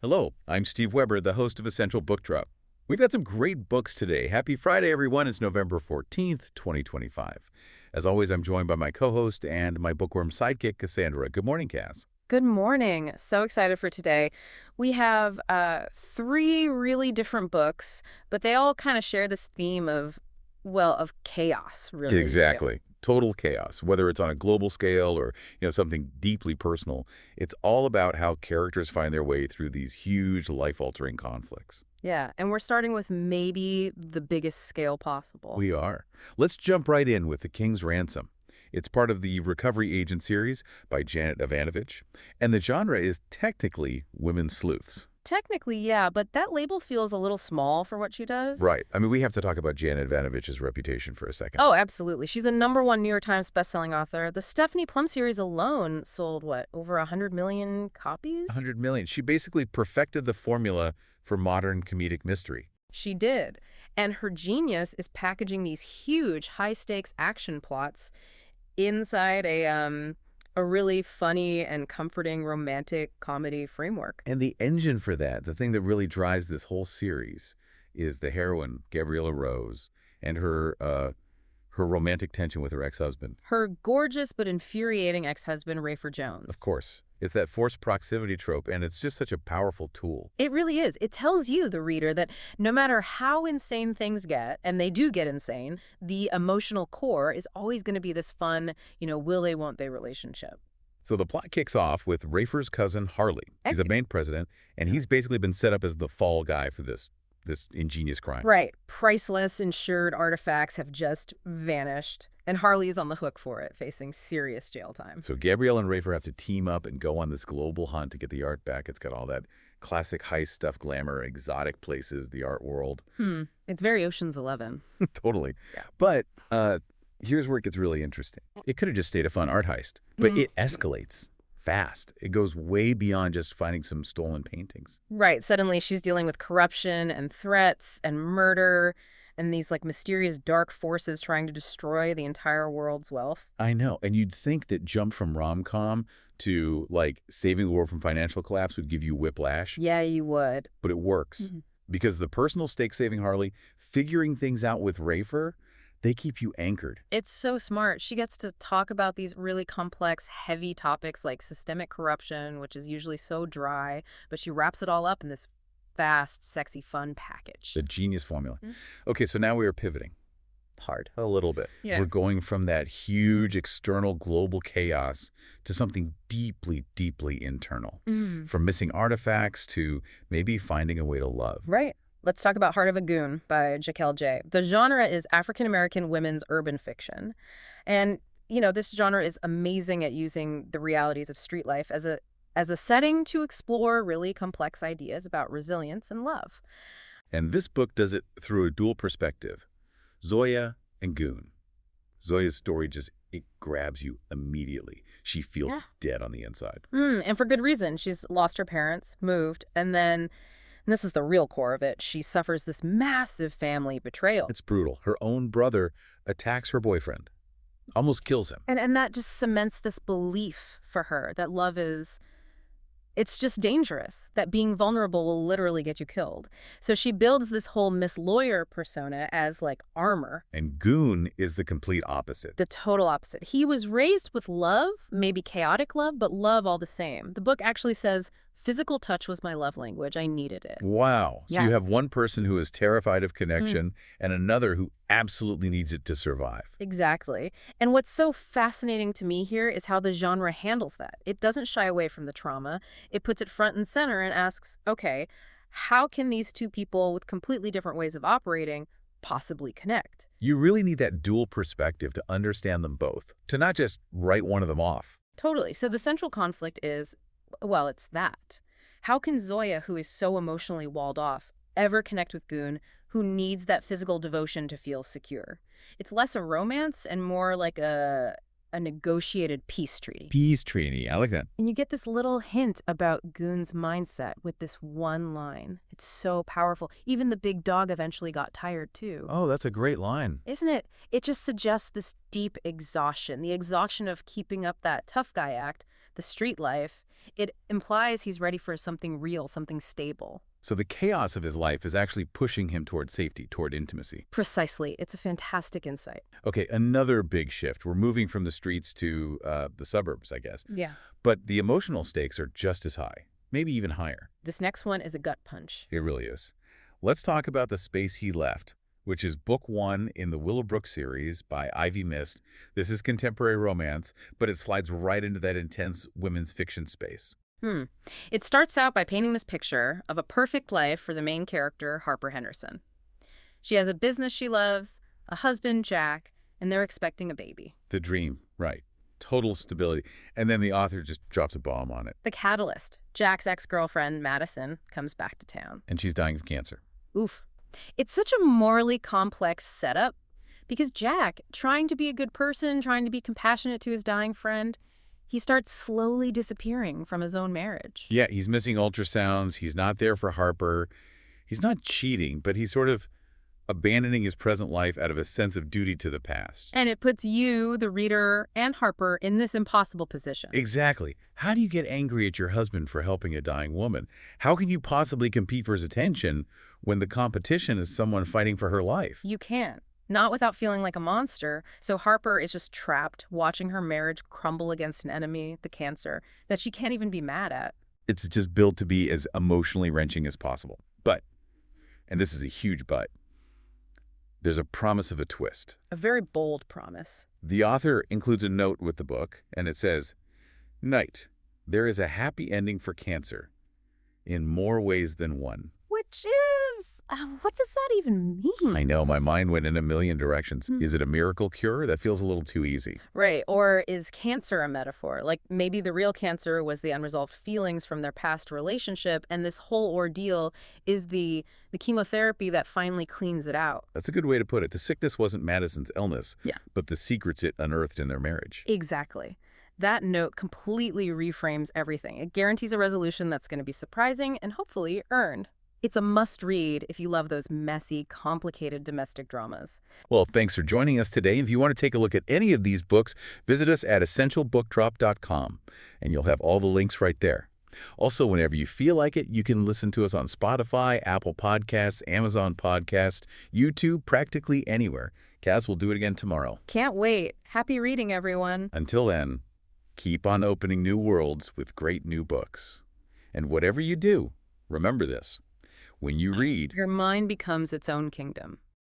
Hello, I'm Steve Weber, the host of Essential Book Drop. We've got some great books today. Happy Friday, everyone. It's November 14th, 2025. As always, I'm joined by my co-host and my bookworm sidekick, Cassandra. Good morning, Cass. Good morning. So excited for today. We have three really different books, but they all kind of share this theme of chaos, really. Exactly. Total chaos, whether it's on a global scale or, something deeply personal. It's all about how characters find their way through these huge life-altering conflicts. Yeah, and we're starting with maybe the biggest scale possible. We are. Let's jump right in with The King's Ransom. It's part of the Recovery Agent series by Janet Evanovich, and the genre is technically women's sleuths. Technically, yeah, but that label feels a little small for what she does. Right. I mean, we have to talk about Janet Evanovich's reputation for a second. Oh, absolutely. She's a #1 New York Times bestselling author. The Stephanie Plum series alone sold, over 100 million copies? 100 million. She basically perfected the formula for modern comedic mystery. She did. And her genius is packaging these huge, high-stakes action plots inside a really funny and comforting romantic comedy framework. And the engine for that, the thing that really drives this whole series, is the heroine, Gabriela Rose, and her romantic tension with her ex-husband. Her gorgeous but infuriating ex-husband, Rafer Jones. Of course. It's that forced proximity trope, and it's just such a powerful tool. It really is. It tells you, the reader, that no matter how insane things get, and they do get insane, the emotional core is always going to be this fun, will they, won't they relationship. So the plot kicks off with Rafer's cousin, Harley. He's a bank president, and he's basically been set up as the fall guy for this ingenious crime. Right. Priceless, insured artifacts have just vanished. And Harley is on the hook for it, facing serious jail time. So Gabrielle and Rafer have to team up and go on this global hunt to get the art back. It's got all that classic heist stuff, glamour, exotic places, the art world. It's very Ocean's 11. Totally. Yeah. But here's where it gets really interesting. It could have just stayed a fun art heist, but it escalates fast. It goes way beyond just finding some stolen paintings. Right. Suddenly she's dealing with corruption and threats and murder and these mysterious dark forces trying to destroy the entire world's wealth. I know. And you'd think that jump from rom-com to saving the world from financial collapse would give you whiplash. Yeah, you would. But it works. Because the personal stakes saving Harley, figuring things out with Rafer, they keep you anchored. It's so smart. She gets to talk about these really complex, heavy topics like systemic corruption, which is usually so dry, but she wraps it all up in this fast, sexy, fun package. The genius formula. Okay, so now we are pivoting. Hard. A little bit. Yeah. We're going from that huge external global chaos to something deeply, deeply internal. From missing artifacts to maybe finding a way to love. Right. Let's talk about Heart of a Goon by Jaquel J. The genre is African-American women's urban fiction. And, this genre is amazing at using the realities of street life as a setting to explore really complex ideas about resilience and love. And this book does it through a dual perspective. Zoya and Goon. Zoya's story it grabs you immediately. She feels dead on the inside. And for good reason. She's lost her parents, moved, and this is the real core of it, she suffers this massive family betrayal. It's brutal. Her own brother attacks her boyfriend. Almost kills him. And that just cements this belief for her that love it's just dangerous, that being vulnerable will literally get you killed. So she builds this whole Miss Lawyer persona as armor. And Goon is the complete opposite. The total opposite. He was raised with love, maybe chaotic love, but love all the same. The book actually says, physical touch was my love language. I needed it. Wow. So Yeah. you have one person who is terrified of connection and another who absolutely needs it to survive. Exactly. And what's so fascinating to me here is how the genre handles that. It doesn't shy away from the trauma. It puts it front and center and asks, okay, how can these two people with completely different ways of operating possibly connect? You really need that dual perspective to understand them both, to not just write one of them off. Totally. So the central conflict is, it's that. How can Zoya, who is so emotionally walled off, ever connect with Goon, who needs that physical devotion to feel secure? It's less a romance and more like a negotiated peace treaty. Peace treaty. I like that. And you get this little hint about Goon's mindset with this one line. It's so powerful. Even the big dog eventually got tired, too. Oh, that's a great line. Isn't it? It just suggests this deep exhaustion, the exhaustion of keeping up that tough guy act, the street life, It implies he's ready for something real, something stable. So the chaos of his life is actually pushing him toward safety, toward intimacy. Precisely. It's a fantastic insight. Okay, another big shift. We're moving from the streets to the suburbs, I guess. Yeah. But the emotional stakes are just as high, maybe even higher. This next one is a gut punch. It really is. Let's talk about The Space He Left, which is book 1 in the Willowbrook series by Ivy Mist. This is contemporary romance, but it slides right into that intense women's fiction space. It starts out by painting this picture of a perfect life for the main character, Harper Henderson. She has a business she loves, a husband, Jack, and they're expecting a baby. The dream, right. Total stability. And then the author just drops a bomb on it. The catalyst, Jack's ex-girlfriend, Madison, comes back to town. And she's dying of cancer. Oof. It's such a morally complex setup because Jack, trying to be a good person, trying to be compassionate to his dying friend, he starts slowly disappearing from his own marriage. Yeah, he's missing ultrasounds. He's not there for Harper. He's not cheating, but he's sort of abandoning his present life out of a sense of duty to the past. And it puts you, the reader, and Harper in this impossible position. Exactly. How do you get angry at your husband for helping a dying woman? How can you possibly compete for his attention when the competition is someone fighting for her life? You can't. Not without feeling like a monster. So Harper is just trapped, watching her marriage crumble against an enemy, the cancer, that she can't even be mad at. It's just built to be as emotionally wrenching as possible. But, and this is a huge but, there's a promise of a twist. A very bold promise. The author includes a note with the book, and it says, "Night, there is a happy ending for cancer, in more ways than one." Which is, what does that even mean? I know, my mind went in a million directions. Is it a miracle cure? That feels a little too easy. Right, or is cancer a metaphor? Like maybe the real cancer was the unresolved feelings from their past relationship, and this whole ordeal is the chemotherapy that finally cleans it out. That's a good way to put it. The sickness wasn't Madison's illness, Yeah. but the secrets it unearthed in their marriage. Exactly. That note completely reframes everything. It guarantees a resolution that's going to be surprising and hopefully earned. It's a must-read if you love those messy, complicated domestic dramas. Well, thanks for joining us today. If you want to take a look at any of these books, visit us at essentialbookdrop.com, and you'll have all the links right there. Also, whenever you feel like it, you can listen to us on Spotify, Apple Podcasts, Amazon Podcast, YouTube, practically anywhere. Kaz will do it again tomorrow. Can't wait. Happy reading, everyone. Until then, keep on opening new worlds with great new books. And whatever you do, remember this. When you read, Your mind becomes its own kingdom.